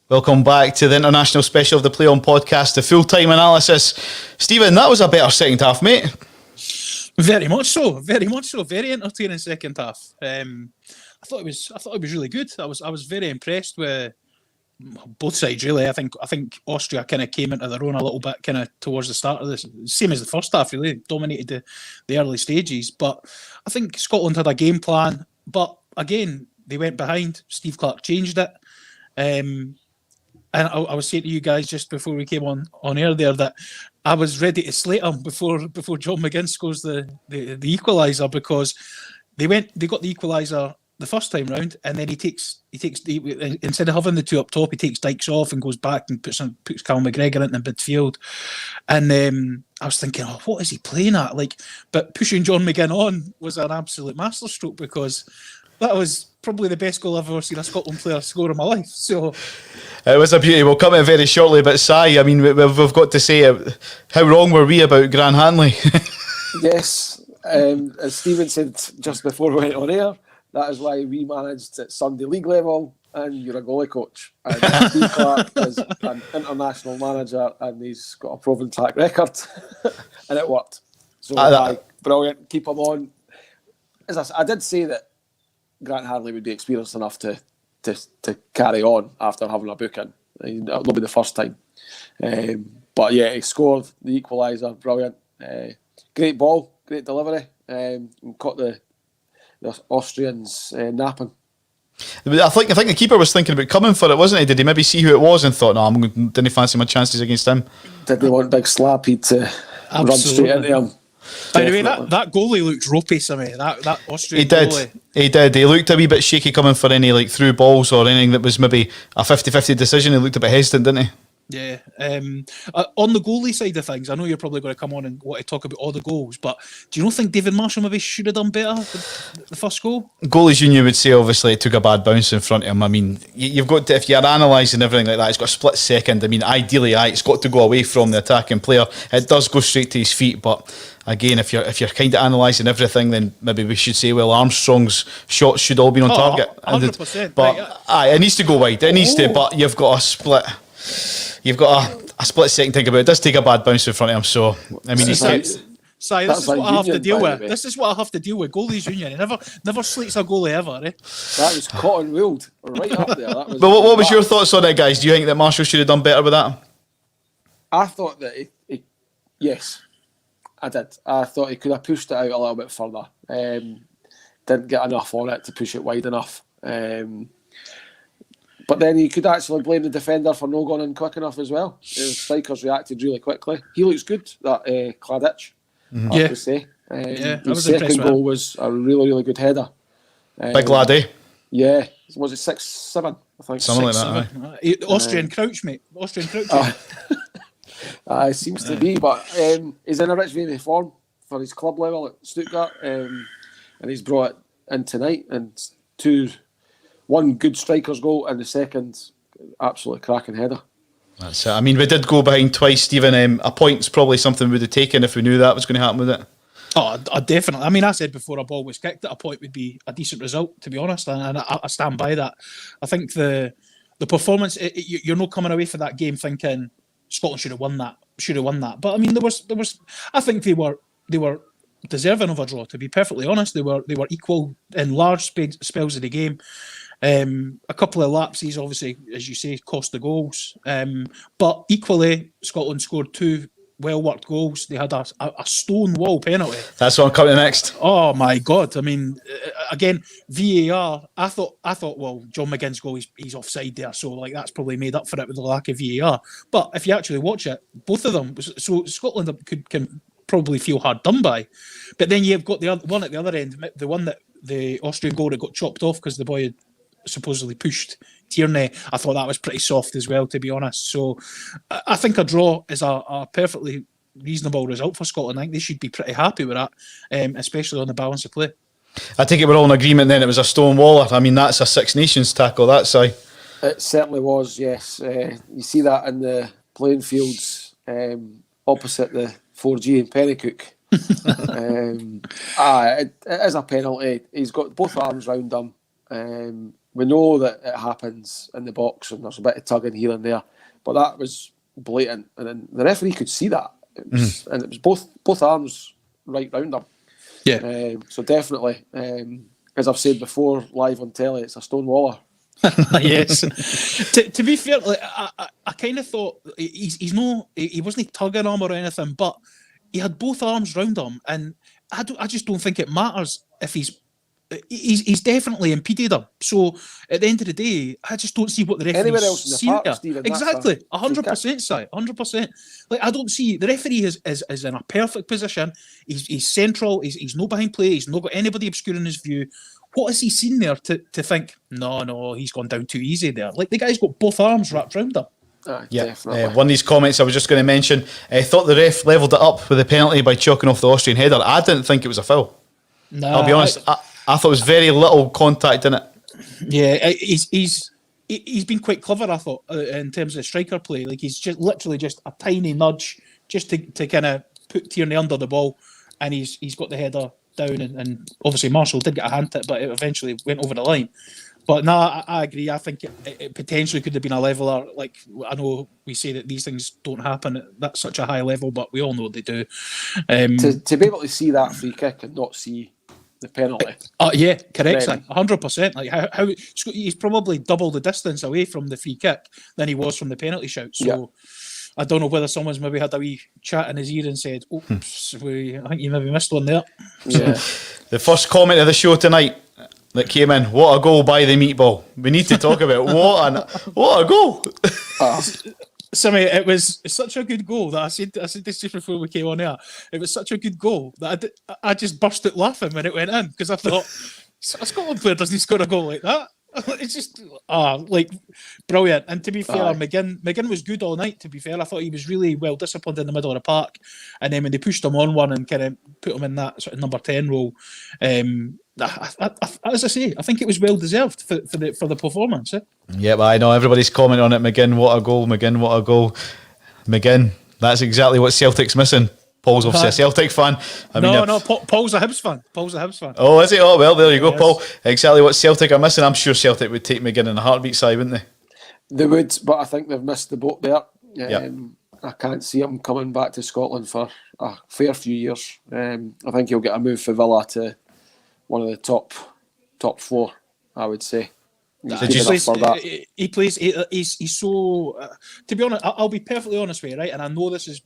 Welcome back to the international special of the Play On podcast, the full-time analysis. Stephen, that was a better second half, mate. Very much so. Very entertaining second half. I thought it was really good. I was very impressed with both sides, really. I think Austria kind of came into their own a little bit kind of towards the start of this, same as the first half, really dominated the early stages. But I think Scotland had a game plan, but again they went behind. Steve Clarke changed it. And I was saying to you guys just before we came on air there that I was ready to slate him before John McGinn scores the equaliser, because they got the equaliser the first time round, and then he takes instead of having the two up top, he takes Dykes off and goes back and puts Cal McGregor into midfield. And I was thinking, what is he playing at? But pushing John McGinn on was an absolute masterstroke, because that was probably the best goal I've ever seen a Scotland player score in my life. So it was a beauty. We'll come to it very shortly, but Si, I mean, we've got to say, how wrong were we about Grant Hanley? Yes, as Stephen said just before we went on air, that is why we managed at Sunday League level, and you're a goalie coach. And Steve Clarke is an international manager, and he's got a proven track record, and it worked. So brilliant, keep him on. As I did say that Grant Hanley would be experienced enough to carry on after having a booking. It'll be the first time. But yeah, he scored the equaliser, brilliant. Great ball, great delivery. Caught the Austrians napping. I think the keeper was thinking about coming for it, wasn't he? Did he maybe see who it was and thought, no, didn't fancy my chances against him? Did they want Big Slappy to run straight into him? By the way, that goalie looked ropey to me. That Austrian goalie. He did. He looked a wee bit shaky coming for any through balls or anything that was maybe a 50-50 decision. He looked a bit hesitant, didn't he? Yeah. On the goalie side of things, I know you're probably going to come on and want to talk about all the goals, but do you not think David Marshall maybe should have done better with the first goal? Goalies Union would say obviously it took a bad bounce in front of him. I mean, you've got to, if you're analysing everything like that, it's got a split second. I mean, ideally, it's got to go away from the attacking player. It does go straight to his feet, but again, if you're kind of analysing everything, then maybe we should say, well, Armstrong's shots should all be on target. 100%. But it needs to go wide. It needs to, but you've got a split. You've got a split second to think about it. It does take a bad bounce in front of him, so I mean, this is what I have to deal with. This is what I have to deal with. Goalies Union. He never slates a goalie ever. That was cotton wooled right up there. But what was your thoughts on it, guys? Do you think that Marshall should have done better with that? I thought that yes, I did. I thought he could have pushed it out a little bit further. Didn't get enough on it to push it wide enough. But then you could actually blame the defender for not going in quick enough as well. The strikers reacted really quickly. He looks good, that Kladich, I have to say. His second goal was a really, really good header. Big lad, eh? Yeah. Was it 6-7? I think. Something like that. Austrian crouch, mate. Austrian crouch. It seems to be, but he's in a rich vein of form for his club level at Stuttgart, and he's brought it in tonight, and one good striker's goal, and the second absolutely cracking header. That's it. I mean, we did go behind twice, Stephen. A point's probably something we would have taken if we knew that was going to happen with it. Oh, definitely. I mean, I said before a ball was kicked that a point would be a decent result, to be honest, and I stand by that. I think the performance, you're not coming away from that game thinking Scotland should have won that. But I mean, there was. I think they were deserving of a draw. To be perfectly honest, they were equal in large spells of the game. A couple of lapses, obviously, as you say, cost the goals. But equally, Scotland scored two well-worked goals. They had a stone wall penalty. That's what I'm coming to next. Oh my God! I mean, again, VAR. I thought, well, John McGinn's goal, he's offside there, so that's probably made up for it with the lack of VAR. But if you actually watch it, both of them. So Scotland can probably feel hard done by. But then you've got the other one at the other end, the one that the Austrian goal that got chopped off because the boy had supposedly pushed Tierney. I thought that was pretty soft as well, to be honest. So I think a draw is a perfectly reasonable result for Scotland. I think they should be pretty happy with that, especially on the balance of play. I think we're all in agreement then it was a stone waller. I mean, that's a Six Nations tackle, that side. It certainly was, yes. You see that in the playing fields opposite the 4G in Pennycook. It is a penalty. He's got both arms round him. we know that it happens in the box and there's a bit of tugging here and there, but that was blatant, and then the referee could see that, and it was both arms right round him. Yeah. So definitely, as I've said before, live on telly, it's a stone waller. Yes. to be fair, like, I kind of thought he wasn't tugging him or anything, but he had both arms round him, and I just don't think it matters if he's definitely impeded him. So at the end of the day, I just don't see what the referee's Anywhere else in the seen park, there. Stephen, Exactly, 100%, Si, 100%. Like, I don't see the referee is in a perfect position. He's central. He's no behind play. He's not got anybody obscuring his view. What has he seen there to think? No, he's gone down too easy there. Like, the guy's got both arms wrapped round him. Definitely. One of these comments I was just going to mention, thought the ref levelled it up with a penalty by chucking off the Austrian header. I didn't think it was a foul. No, I'll be honest. I thought it was very little contact in it. Yeah, he's been quite clever, I thought, in terms of striker play. Like, he's just literally just a tiny nudge just to kind of put Tierney under the ball, and he's got the header down, and obviously Marshall did get a hand at it, but it eventually went over the line. But no, I agree. I think it potentially could have been a leveller. Like, I know we say that these things don't happen at that such a high level, but we all know they do. To be able to see that free kick and not see the penalty. Yeah, correct, 100%. Like, how he's probably double the distance away from the free kick than he was from the penalty shout. So I don't know whether someone's maybe had a wee chat in his ear and said, "Oops, I think you maybe missed one there." Yeah. The first comment of the show tonight that came in: what a goal by the meatball. We need to talk about what a goal. Sammy, it was such a good goal that I said this just before we came on air. It was such a good goal that I just burst out laughing when it went in, because I thought, a Scotland player doesn't score a goal like that. It's just like brilliant. And to be fair, McGinn was good all night. To be fair, I thought he was really well disciplined in the middle of the park, and then when they pushed him on one and kind of put him in that sort of number 10 role, as I say, I think it was well deserved for the performance. Yeah, but I know everybody's commenting on it. McGinn, what a goal! McGinn, what a goal! McGinn, that's exactly what Celtic's missing. Paul's obviously a Celtic fan. Paul's a Hibs fan. Oh, is he? Oh, well, there you go, Yes. Paul. Exactly what Celtic are missing. I'm sure Celtic would take McGinn in a heartbeat, side, wouldn't they? They would, but I think they've missed the boat there. Yep. I can't see him coming back to Scotland for a fair few years. I think he'll get a move for Villa to one of the top four, I would say. He plays. He's so. To be honest, I'll be perfectly honest with you, right? And I know this is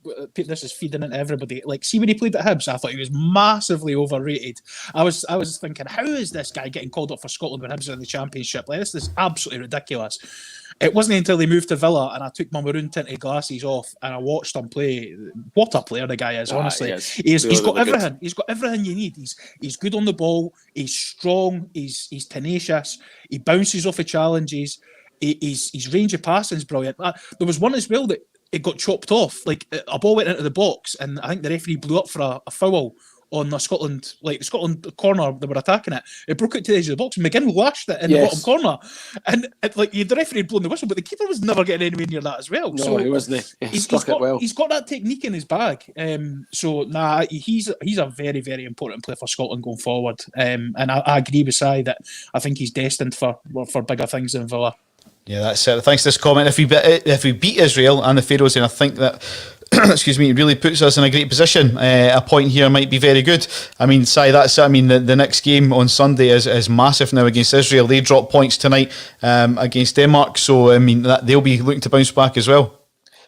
feeding into everybody. Like, see, when he played at Hibs, I thought he was massively overrated. I was thinking, how is this guy getting called up for Scotland when Hibs are in the Championship? Like, this is absolutely ridiculous. It wasn't until they moved to Villa and I took my maroon tinted glasses off and I watched him play. What a player the guy is, honestly. He's got everything. He's got everything you need. He's good on the ball. He's strong. He's tenacious. He bounces off of challenges. His range of passing is brilliant. There was one as well that it got chopped off. Like, a ball went into the box and I think the referee blew up for a foul on the Scotland corner they were attacking it. It broke out to the edge of the box. McGinn lashed it in the bottom corner, and the referee had blown the whistle, but the keeper was never getting anywhere near that as well. No, so he wasn't. He struck it well. He's got that technique in his bag. He's a very, very important player for Scotland going forward. And I agree with Si that I think he's destined for bigger things than Villa. Yeah, that's it. Thanks to this comment. If we beat Israel and the Faroes, then I think that excuse me, it really puts us in a great position. A point here might be very good. I mean, Si, that's it. I mean, the next game on Sunday is massive now against Israel. They drop points tonight against Denmark, so I mean they'll be looking to bounce back as well.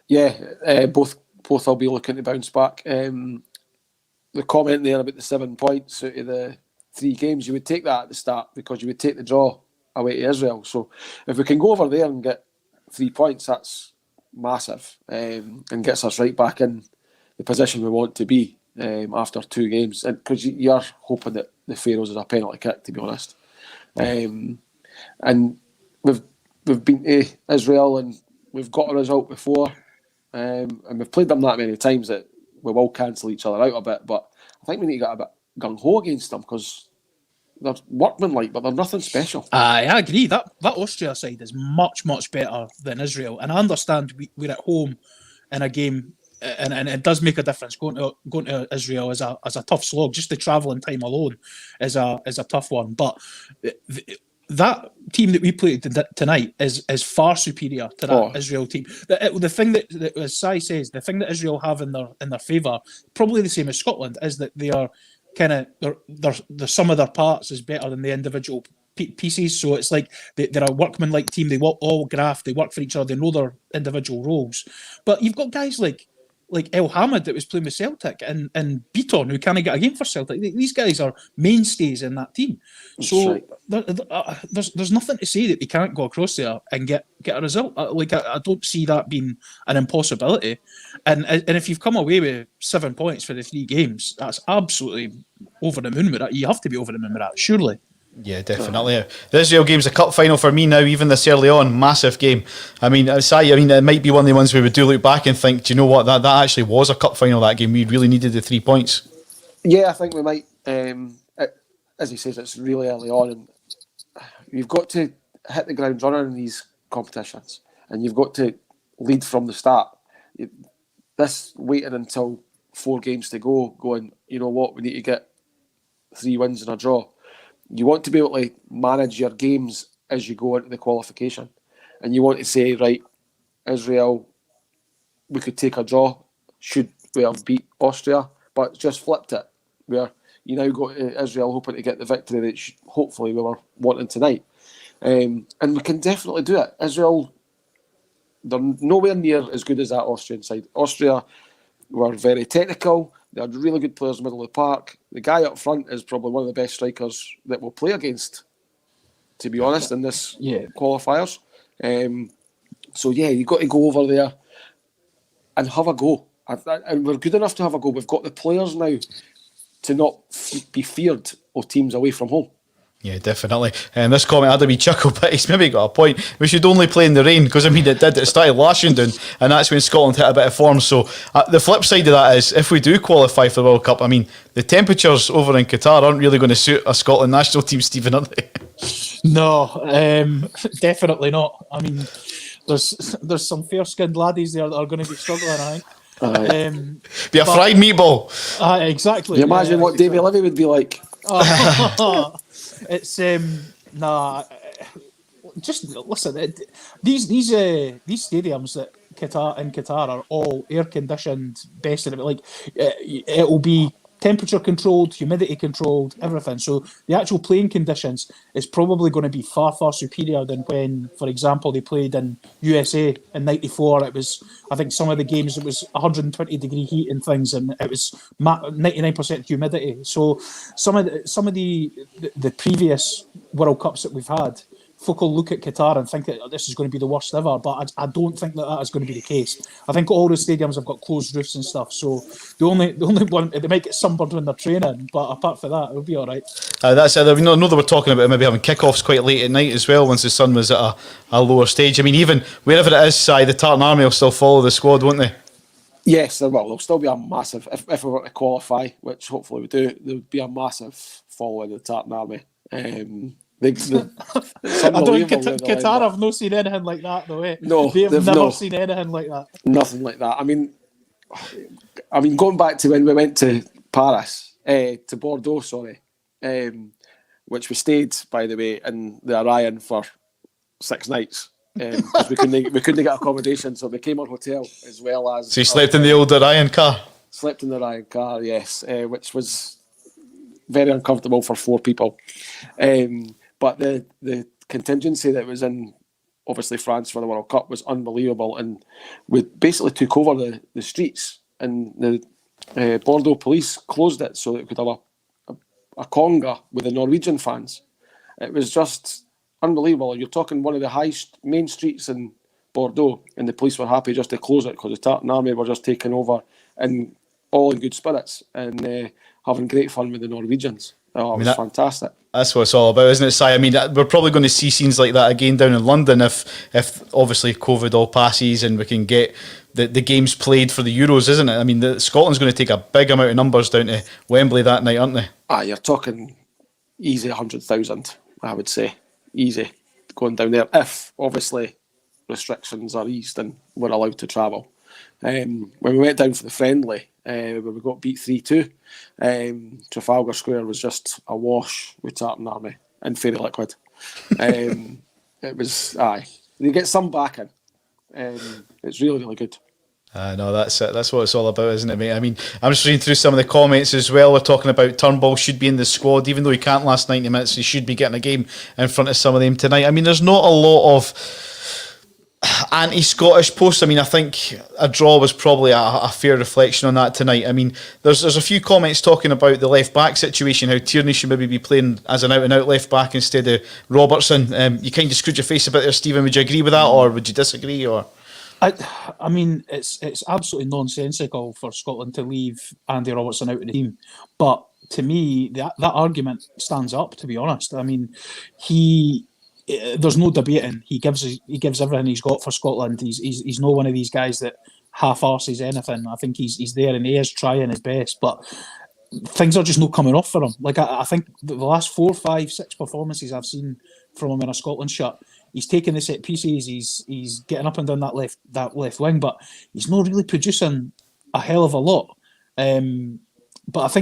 Yeah, both will be looking to bounce back. The comment there about the 7 points out of the 3 games, you would take that at the start because you would take the draw away to Israel. So if we can go over there and get 3 points, that's massive, and gets us right back in the position we want to be after 2 games. And because you're hoping that the Faroes is a penalty kick, to be honest. And we've been to Israel and we've got a result before, and we've played them that many times that we will cancel each other out a bit. But I think we need to get a bit gung ho against them because they're workmanlike, but they're nothing special. I agree. That Austria side is much, much better than Israel. And I understand we're at home in a game, and it does make a difference. Going to Israel is a tough slog. Just the travelling time alone is a tough one. But that team that we played tonight is far superior to that Israel team. The thing that, as Sai says, the thing that Israel have in their favour, probably the same as Scotland, is that they are kind of the sum of their parts is better than the individual pieces. So it's like they're a workman-like team. They all graft. They work for each other. They know their individual roles. But you've got guys like El Hamid that was playing with Celtic and Beaton who can't get a game for Celtic. These guys are mainstays in that team. So there's nothing to say that they can't go across there and get a result. I don't see that being an impossibility. And if you've come away with 7 points for the 3 games, that's absolutely over the moon with that. You have to be over the moon with that, surely. Yeah, definitely. The Israel game's a cup final for me now, even this early on. Massive game. I mean, it might be one of the ones we would do look back and think, do you know what, that actually was a cup final, that game. We really needed the 3 points. Yeah, I think we might. As he says, it's really early on, and you've got to hit the ground running in these competitions, and you've got to lead from the start. This waiting until 4 games to go, going, you know what, we need to get 3 wins and a draw. You want to be able to manage your games as you go into the qualification. And you want to say, right, Israel, we could take a draw, should we have beat Austria, but just flipped it, where you now go to Israel hoping to get the victory that hopefully we were wanting tonight. And we can definitely do it. Israel, they're nowhere near as good as that Austrian side. Austria were very technical. They had really good players in the middle of the park. The guy up front is probably one of the best strikers that we'll play against, to be honest, in this qualifiers. So you've got to go over there and have a go. And we're good enough to have a go. We've got the players now to not be feared of teams away from home. Yeah, definitely. And this comment had a wee chuckle, but he's maybe got a point. We should only play in the rain, because it started lashing down, and that's when Scotland hit a bit of form. So the flip side of that is, if we do qualify for the World Cup, I mean, the temperatures over in Qatar aren't really going to suit a Scotland national team, Stephen, are they? No, definitely not. I mean, there's some fair-skinned laddies there that are going to be struggling, I think. Be a fried meatball. Exactly. Can you imagine what Davy Levy would be like? It's just listen. These stadiums that Qatar are all air conditioned, best of it. Like it will be temperature controlled, humidity controlled, everything. So the actual playing conditions is probably going to be far superior than when, for example, they played in USA in '94. It was, I think, some of the games it was 120 degree heat and things, and it was 99% humidity. So some of the previous World Cups that we've had, folk will look at Qatar and think that this is going to be the worst ever, but I don't think that is going to be the case. I think all the stadiums have got closed roofs and stuff, so the only one, they might get sunburned when they're training, but apart from that, it'll be all right. That's it. I know they were talking about maybe having kickoffs quite late at night as well, once the sun was at a lower stage. I mean, even wherever it is, the Tartan Army will still follow the squad, won't they? Yes, there'll still be a massive, if we were to qualify, which hopefully we do, there would be a massive following of the Tartan Army. I don't Qatar have not seen anything like that, though. No, they've never seen anything like that. Nothing like that. I mean, going back to when we went to Paris, to Bordeaux, which we stayed, by the way, in the Orion for 6 nights. Because we couldn't get accommodation, so we came on hotel as well as. So you slept in the old Orion car? Slept in the Orion car, yes, which was very uncomfortable for 4 people. But the contingency that was in, obviously, France for the World Cup was unbelievable, and we basically took over the streets, and the Bordeaux police closed it so that we could have a conga with the Norwegian fans. It was just unbelievable. You're talking one of the main streets in Bordeaux, and the police were happy just to close it because the Tartan Army were just taking over and all in good spirits and having great fun with the Norwegians. Oh, it was fantastic. That's what it's all about, isn't it, Si? I mean, we're probably going to see scenes like that again down in London if obviously COVID all passes and we can get the games played for the Euros, isn't it? I mean, Scotland's going to take a big amount of numbers down to Wembley that night, aren't they? You're talking easy 100,000, I would say. Easy going down there, if obviously restrictions are eased and we're allowed to travel. When we went down for the friendly, where we got beat 3-2, Trafalgar Square was just awash with Tartan Army and Fairy Liquid. It was they get some backing. It's really, really good. No, that's it. That's what it's all about, isn't it, mate? I mean, I'm just reading through some of the comments as well. We're talking about Turnbull should be in the squad, even though he can't last 90 minutes. He should be getting a game in front of some of them tonight. I mean, there's not a lot of anti-Scottish posts. I mean, I think a draw was probably a fair reflection on that tonight. I mean, there's a few comments talking about the left back situation, how Tierney should maybe be playing as an out and out left back instead of Robertson. You kind of screwed your face about there, Stephen. Would you agree with that, or would you disagree? Or I mean, it's absolutely nonsensical for Scotland to leave Andy Robertson out of the team, but to me, that argument stands up. To be honest, I mean, there's no debating. He gives everything he's got for Scotland. He's not one of these guys that half-arses anything. I think he's there and he is trying his best, but things are just not coming off for him. Like I think the last 4, 5, 6 performances I've seen from him in a Scotland shirt, he's taking the set pieces. He's getting up and down that left wing, but he's not really producing a hell of a lot. But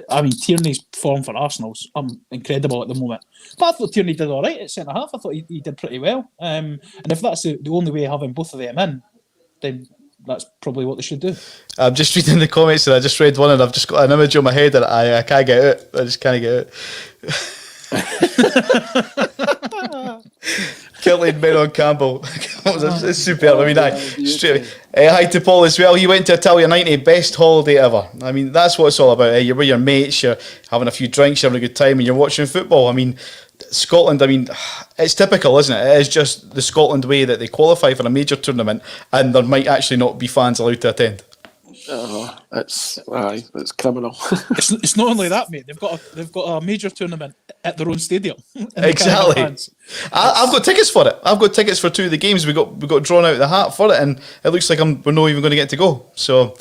I mean, Tierney's form for Arsenal's incredible at the moment. But I thought Tierney did all right at centre half. I thought he did pretty well. And if that's the only way of having both of them in, then that's probably what they should do. I'm just reading the comments and I just read one and I've just got an image on my head and I can't get it. I just can't get it. Killing men on Campbell. It's superb. I mean, straight away. Hi to Paul as well. He went to Italia 90, best holiday ever. I mean, that's what it's all about. You're with your mates, you're having a few drinks, you're having a good time, and you're watching football. I mean, Scotland, I mean, it's typical, isn't it? It is just the Scotland way that they qualify for a major tournament, and there might actually not be fans allowed to attend. It's criminal. It's not only that, mate. They've got a major tournament at their own stadium. Exactly. I've got tickets for it. I've got tickets for 2 of the games. We got drawn out of the hat for it, and it looks like we're not even going to get to go. So.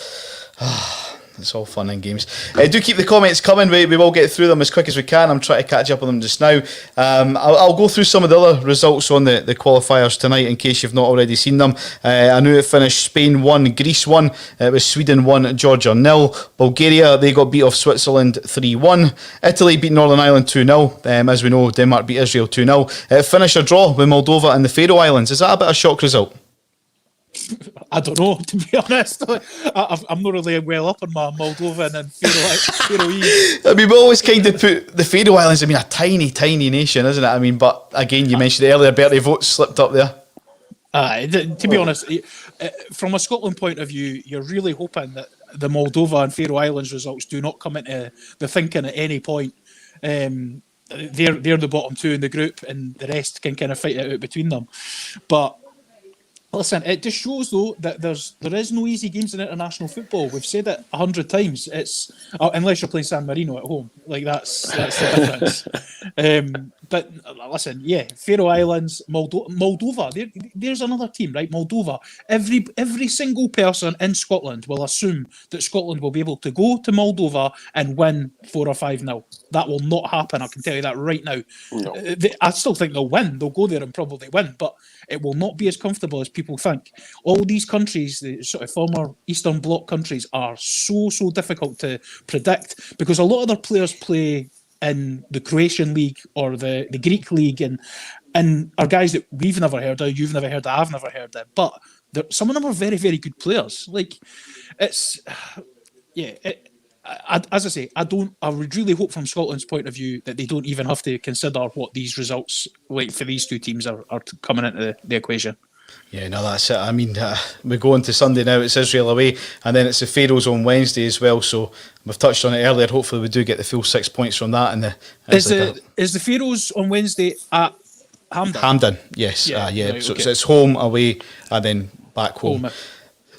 It's all fun and games. Do keep the comments coming. We will get through them as quick as we can. I'm trying to catch up on them just now. I'll go through some of the other results on the qualifiers tonight in case you've not already seen them. I knew it finished Spain 1, Greece 1. It was Sweden 1, Georgia 0. Bulgaria, they got beat off Switzerland 3-1. Italy beat Northern Ireland 2-0. As we know, Denmark beat Israel 2-0. It finished a draw with Moldova and the Faroe Islands. Is that a bit of a shock result? I don't know, to be honest. I'm not really well up on my Moldovan and Faroese. I mean, we always kind of put the Faroe Islands, I mean, a tiny, tiny nation, isn't it? I mean, but again, you mentioned it earlier, Bertie Vogt slipped up there. To be honest, from a Scotland point of view, you're really hoping that the Moldova and Faroe Islands results do not come into the thinking at any point. They're the bottom 2 in the group, and the rest can kind of fight it out between them. But listen, it just shows though that there is no easy games in international football. We've said it 100 times. It's unless you're playing San Marino at home, like that's the difference. But listen, Faroe Islands, Moldova. There's another team, right? Moldova. Every single person in Scotland will assume that Scotland will be able to go to Moldova and win 4 or 5-0. That will not happen. I can tell you that right now. No. I still think they'll win. They'll go there and probably win, but it will not be as comfortable as people think. All these countries, the sort of former Eastern Bloc countries, are so difficult to predict because a lot of their players play in the Croatian league or the Greek league and are guys that we've never heard of, you've never heard of, I've never heard of. But some of them are very, very good players. Like, it's... as I say, I would really hope from Scotland's point of view that they don't even have to consider what these results, like for these 2 teams, are coming into the equation. Yeah, no, that's it. I mean, we go into Sunday now, it's Israel away, and then it's the Faroes on Wednesday as well, so we've touched on it earlier. Hopefully we do get the full 6 points from that. Is the Faroes on Wednesday at Hampden? Hampden, yes. Yeah, right, so okay. it's home, away, and then back home.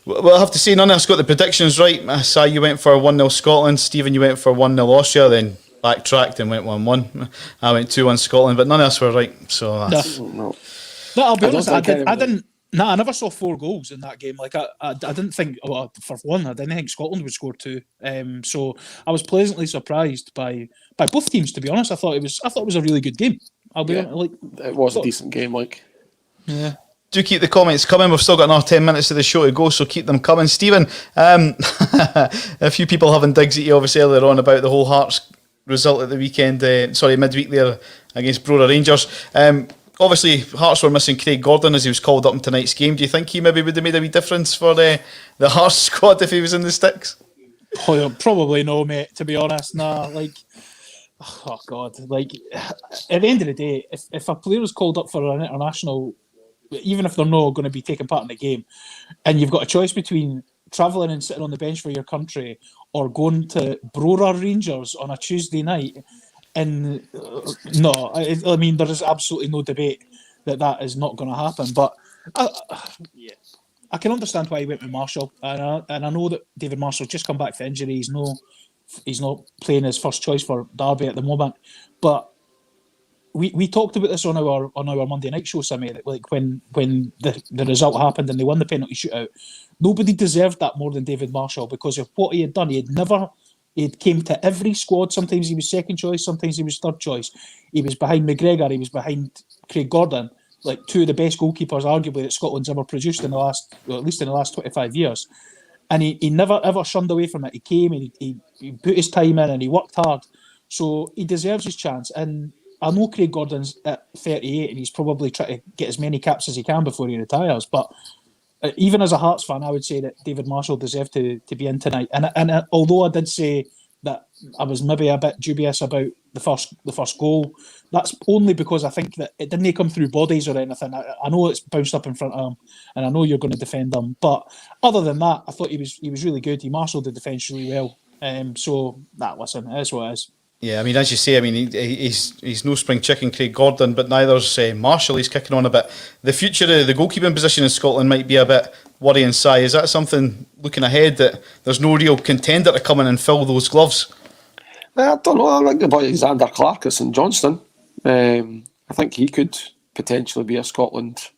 Well, I have to say, none of us got the predictions right. Si, you went for 1-0 Scotland. Stephen, you went for 1-0 Austria, then backtracked and went 1-1. I went 2-1 Scotland, but none of us were right. So No, I'll be honest, I didn't. I never saw 4 goals in that game. Like I didn't think. Well, for one, I didn't think Scotland would score 2. So I was pleasantly surprised by both teams. To be honest, I thought it was a really good game. I'll be honest, it was a decent game. Yeah. Do keep the comments coming. We've still got another 10 minutes of the show to go, so keep them coming. Stephen, a few people having digs at you obviously earlier on about the whole Hearts result at the weekend. Midweek there against Brora Rangers. Obviously, Hearts were missing Craig Gordon as he was called up in tonight's game. Do you think he maybe would have made a wee difference for the Hearts squad if he was in the sticks? Probably no, mate. To be honest, nah. Like, oh God, like at the end of the day, if a player is called up for an international, even if they're not going to be taking part in the game, and you've got a choice between travelling and sitting on the bench for your country or going to Brora Rangers on a Tuesday night, and no, I mean there is absolutely no debate that is not going to happen. But I can understand why he went with Marshall, and I know that David Marshall's just come back from injury. He's not playing his first choice for Derby at the moment. But we talked about this on our Monday night show, Sammy, that like when the result happened and they won the penalty shootout, nobody deserved that more than David Marshall because of what he had done. He came to every squad. Sometimes he was second choice, sometimes he was third choice. He was behind McGregor, he was behind Craig Gordon. Like two of the best goalkeepers, arguably, that Scotland's ever produced at least in the last 25 years. And he never, ever shunned away from it. He came and he put his time in and he worked hard. So he deserves his chance. And I know Craig Gordon's at 38 and he's probably trying to get as many caps as he can before he retires. But even as a Hearts fan, I would say that David Marshall deserved to be in tonight. And although I did say that I was maybe a bit dubious about the first goal, that's only because I think that it didn't come through bodies or anything. I know it's bounced up in front of him, and I know you're going to defend him. But other than that, I thought he was really good. He marshalled the defence really well. Listen, it is what it is. Yeah, I mean, as you say, I mean, he's no spring chicken, Craig Gordon, but neither's Marshall. He's kicking on a bit. The future of the goalkeeping position in Scotland might be a bit worrying, Si. Is that something, looking ahead, that there's no real contender to come in and fill those gloves? I don't know. I think about Xander Clark at St Johnstone. I think he could potentially be a Scotland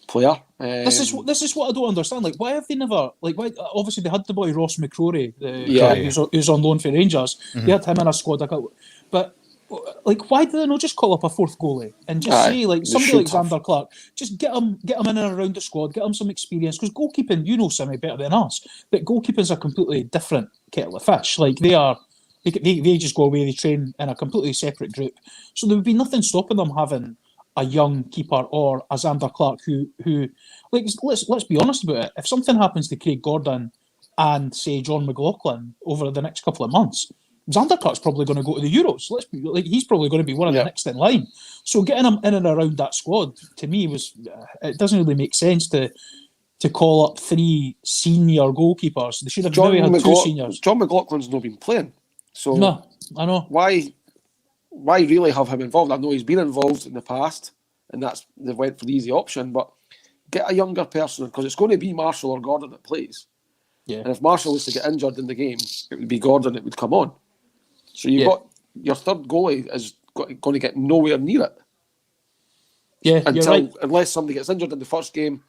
player. This is what I don't understand. Like, why have they never? Like, why? Obviously, they had the boy Ross McCrory, who's on loan for Rangers. Mm-hmm. They had him in a squad, but like, why do they not just call up a fourth goalie and just say like somebody like Xander Clark, just get him in and around the squad, get him some experience? Because goalkeeping, you know, Sammy better than us, that goalkeeping's a completely different kettle of fish. Like they are. They just go away, they train in a completely separate group. So there would be nothing stopping them having a young keeper or a Xander Clark who like, let's be honest about it. If something happens to Craig Gordon and, say, John McLaughlin over the next couple of months, Xander Clark's probably going to go to the Euros. He's probably going to be one of the next in line. So getting him in and around that squad, to me, it doesn't really make sense to call up three senior goalkeepers. They should have maybe had two seniors. John McLaughlin's not been playing. So no, I know. Why really have him involved? I know he's been involved in the past, and they went for the easy option. But get a younger person, because it's going to be Marshall or Gordon that plays. Yeah. And if Marshall was to get injured in the game, it would be Gordon that would come on. So you've got your third goalie is going to get nowhere near it. Yeah, you're right. Unless somebody gets injured in the first game,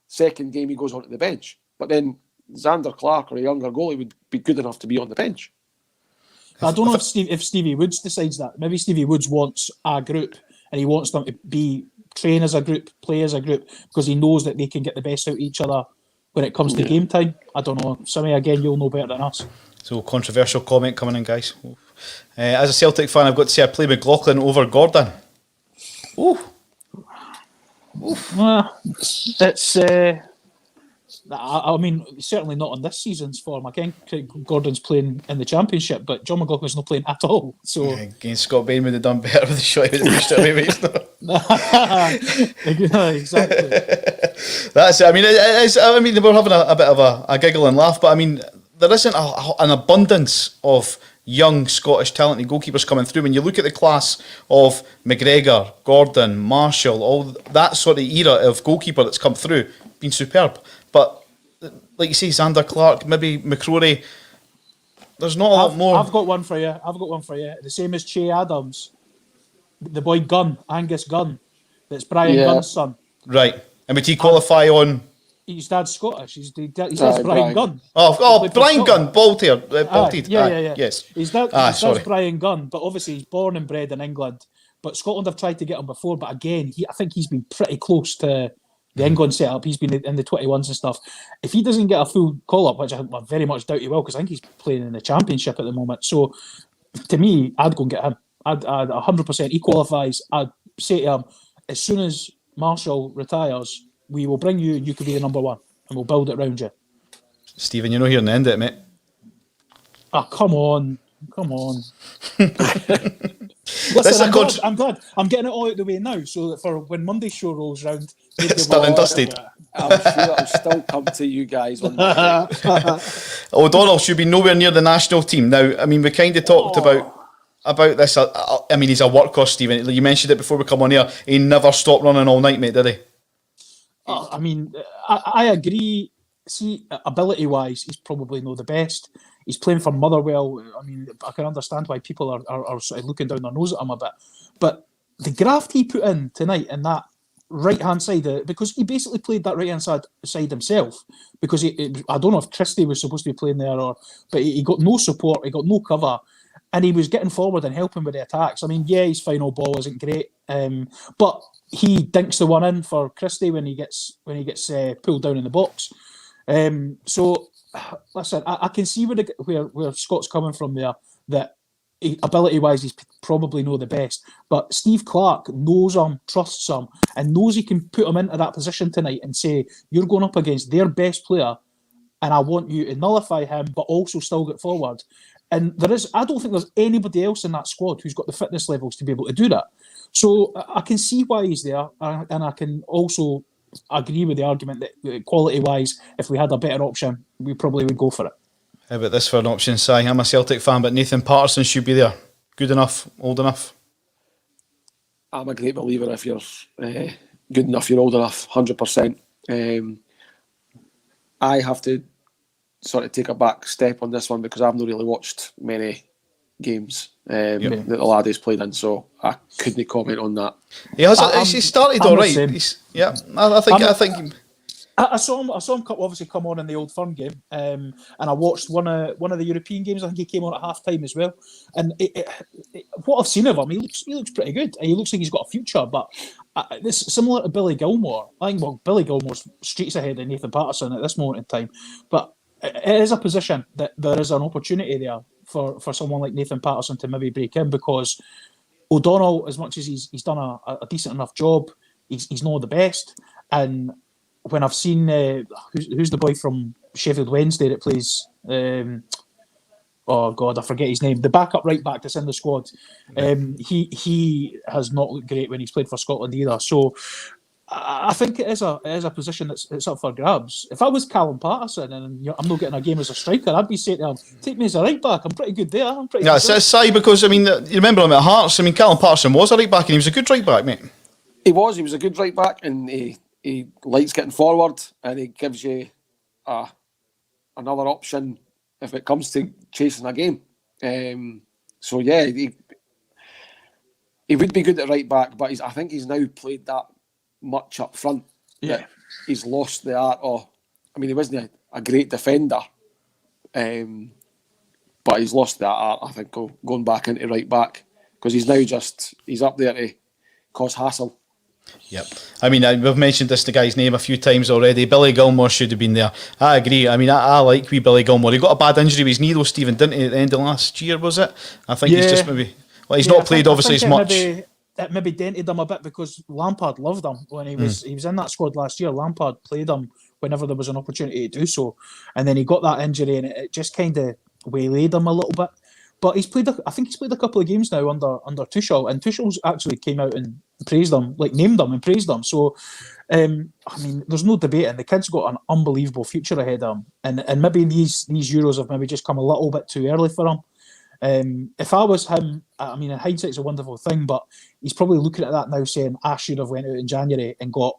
second game he goes onto the bench. But then Xander Clark or a younger goalie would be good enough to be on the bench. I don't know if Stevie Woods decides that. Maybe Stevie Woods wants a group and he wants them to train as a group, play as a group, because he knows that they can get the best out of each other when it comes to game time. I don't know. Sammy, again, you'll know better than us. So, controversial comment coming in, guys. As a Celtic fan, I've got to say I play McLaughlin over Gordon. Oof. It's... I mean, certainly not on this season's form. Again, Gordon's playing in the Championship, but John McLaughlin's not playing at all. So against Scott Bain would have done better with the shot. He would have pushed it away, mate. Exactly. That's it. I mean, we're having a bit of a giggle and laugh, but I mean, there isn't an abundance of young Scottish talented goalkeepers coming through. When you look at the class of McGregor, Gordon, Marshall, all that sort of era of goalkeeper that's come through, been superb. But like you say, Xander Clark, maybe McCrory, there's not a lot more. I've got one for you. The same as Che Adams, the boy Gunn, Angus Gunn. That's Brian Gunn's son. Right. And would he qualify on? His dad's Scottish. His dad's Brian Gunn. Brian Gunn, Balted. Yeah. Yes. His dad's Brian Gunn, but obviously he's born and bred in England. But Scotland have tried to get him before, but again, I think he's been pretty close to the England setup. He's been in the 21s and stuff. If he doesn't get a full call-up, which I very much doubt he will, because I think he's playing in the Championship at the moment. So to me, I'd go and get him. I'd 100%. He qualifies. I'd say to him, as soon as Marshall retires, we will bring you and you could be the number one and we'll build it around you. Stephen, you're not hearing the end of it, mate. Oh, come on. Listen, I'm glad. I'm getting it all out of the way now so that for when Monday's show rolls round, it's done and dusted. I'm sure I'll still come to you guys on that. O'Donnell should be nowhere near the national team. Now, I mean, we kind of talked about this. I mean, he's a workhorse, Stephen. You mentioned it before we come on here. He never stopped running all night, mate, did he? I mean, I agree. See, ability-wise, he's probably not the best. He's playing for Motherwell. I mean, I can understand why people are sort of looking down their nose at him a bit. But the graft he put in tonight in that right-hand side, because he basically played that right-hand side himself, because I don't know if Christie was supposed to be playing there, but he got no support, he got no cover, and he was getting forward and helping with the attacks. I mean, yeah, his final ball isn't great, but he dinks the one in for Christie when he gets pulled down in the box. So, listen, I can see where Scott's coming from there, that ability-wise he's probably not the best, but Steve Clarke knows him, trusts him, and knows he can put him into that position tonight and say, you're going up against their best player, and I want you to nullify him, but also still get forward. And I don't think there's anybody else in that squad who's got the fitness levels to be able to do that. So I can see why he's there, and I can also agree with the argument that quality-wise, if we had a better option, we probably would go for it. How about this for an option, Si? I'm a Celtic fan, but Nathan Patterson should be there. Good enough, old enough. I'm a great believer if you're good enough, you're old enough, 100%. I have to sort of take a back step on this one because I've not really watched many games that the lad has played in, so I couldn't comment on that. He has. He started all right. I think. I saw him obviously come on in the Old Firm game, and I watched one of the European games. I think he came on at half time as well. And what I've seen of him, he looks pretty good. He looks like he's got a future. But this similar to Billy Gilmore. I think Billy Gilmore's streets ahead of Nathan Patterson at this moment in time. But it is a position that there is an opportunity there for someone like Nathan Patterson to maybe break in, because O'Donnell, as much as he's done a decent enough job, he's not the best. And when I've seen who's the boy from Sheffield Wednesday that plays, oh God, I forget his name, the backup right back that's in the squad, he has not looked great when he's played for Scotland either. So I think it is a position that's up for grabs. If I was Callum Patterson and I'm not getting a game as a striker, I'd be saying to him, take me as a right back. I'm pretty good there. It's Si, because I mean, you remember him at Hearts. I mean, Callum Patterson was a right back and he was a good right back, mate. He was a good right back, and he likes getting forward, and he gives you another option if it comes to chasing a game. So yeah, he would be good at right back, but I think he's now played that much up front that he's lost the art of. I mean, he wasn't a great defender, but he's lost that art, I think, going back into right back, because he's now he's up there to cause hassle. Yep. I mean, we've mentioned this guy's name a few times already. Billy Gilmore should have been there. I agree. I mean, I like wee Billy Gilmore. He got a bad injury with his knee, though, Stephen, didn't he, at the end of last year, was it? I think he's just maybe... Well, he's not played, obviously, as much. It maybe dented him a bit because Lampard loved him when he was in that squad last year. Lampard played him whenever there was an opportunity to do so. And then he got that injury and it just kind of waylaid him a little bit. But I think he's played a couple of games now under Tuchel, and Tuchel's actually came out and praised him, like named him and praised him. So, I mean, there's no debate, and the kid's got an unbelievable future ahead of him. And maybe these Euros have maybe just come a little bit too early for him. If I was him, I mean, in hindsight, it's a wonderful thing, but he's probably looking at that now saying, I should have went out in January and got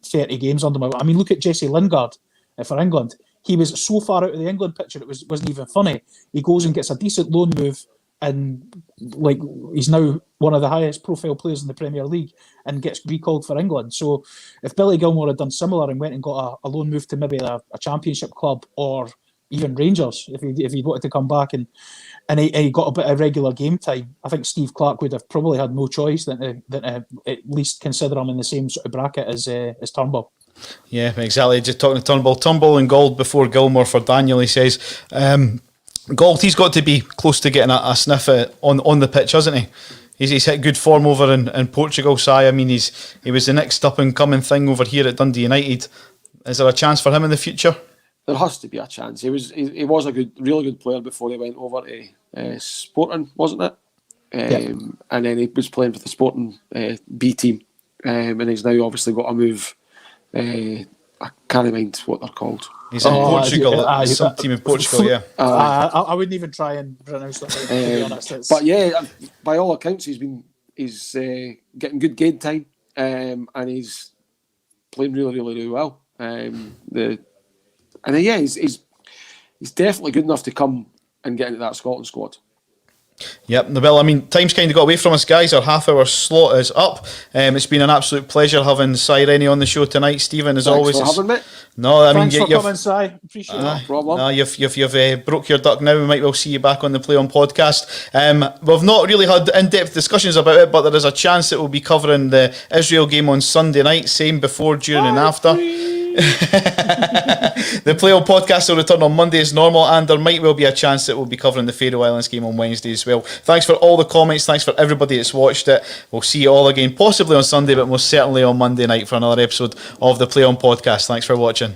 30 games under my... I mean, look at Jesse Lingard for England. He was so far out of the England picture, it wasn't even funny. He goes and gets a decent loan move, and like he's now one of the highest profile players in the Premier League and gets recalled for England. So if Billy Gilmore had done similar and went and got a loan move to maybe a Championship club or even Rangers, if he wanted to come back and he got a bit of regular game time, I think Steve Clarke would have probably had no choice than to at least consider him in the same sort of bracket as Turnbull. Yeah, exactly. Just talking to Turnbull and Gold before Gilmore for Daniel, he says, Galt, he's got to be close to getting a sniff on the pitch, hasn't he? He's hit good form over in Portugal, Si. I mean, he was the next up and coming thing over here at Dundee United. Is there a chance for him in the future? There has to be a chance. He was a really good player before he went over to Sporting, wasn't it? And then he was playing for the Sporting B team, and he's now obviously got a move. I can't mind what they're called. He's in Portugal, some team in Portugal, yeah. I wouldn't even try and pronounce that, to be honest. But yeah, by all accounts, he's getting good game time, and he's playing really, really, really well. He's definitely good enough to come and get into that Scotland squad. Yep, well, I mean, time's kind of got away from us, guys. Our half-hour slot is up. It's been an absolute pleasure having Si Rennie on the show tonight, Stephen. As always, for having me. No, I Thanks mean, for coming, Si. Appreciate it. No problem. No, you've broke your duck now. We might well see you back on the Play On podcast. We've not really had in-depth discussions about it, but there is a chance that we'll be covering the Israel game on Sunday night. Same before, during, and after. The Play On podcast will return on Monday as normal, and there might well be a chance that we'll be covering the Faroe Islands game on Wednesday as well. Thanks for all the comments. Thanks for everybody that's watched it. We'll see you all again, possibly on Sunday, but most certainly on Monday night for another episode of the Play On podcast. Thanks for watching.